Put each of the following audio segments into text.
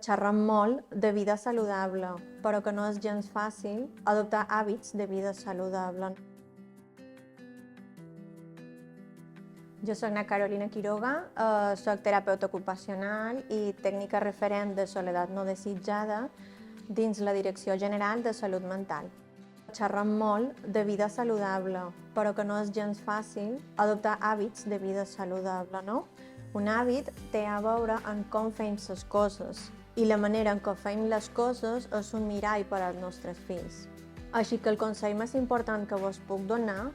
Xerrem molt de vida saludable, però que no és gens fàcil adoptar hàbits de vida saludable. Jo soc na Carolina Quiroga, soc terapeuta ocupacional i tècnica referent de soledat no desitjada dins la Direcció General de Salut Mental. Xerrem molt de vida saludable, però que no és gens fàcil adoptar hàbits de vida saludable, no? Un hàbit té a veure amb com fem les coses i la manera en què fem les coses és un mirall per als nostres fills. Així que el consell més important que vos puc donar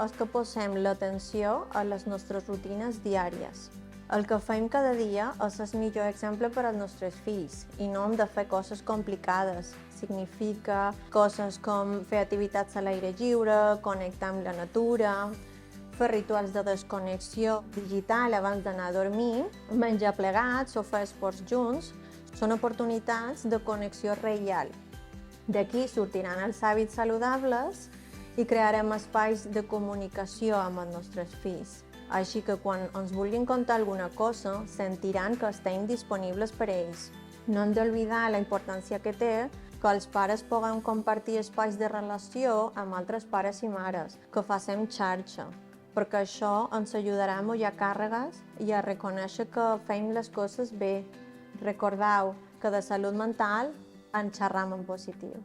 és que posem l'atenció a les nostres rutines diàries. El que fem cada dia és el millor exemple per als nostres fills i no hem de fer coses complicades. Significa coses com fer activitats a l'aire lliure, connectar amb la natura, fer rituals de desconnexió digital abans d'anar a dormir, menjar plegats o fer esports junts, són oportunitats de connexió real. D'aquí sortiran els hàbits saludables i crearem espais de comunicació amb els nostres fills. Així que quan ens vulguin contar alguna cosa, sentiran que estem disponibles per a ells. No hem d'oblidar la importància que té que els pares puguem compartir espais de relació amb altres pares i mares, que facem xarxa, perquè això ens ajudarà a mullar càrregues i a reconèixer que fem les coses bé. Recordeu que de salut mental en xerram en positiu.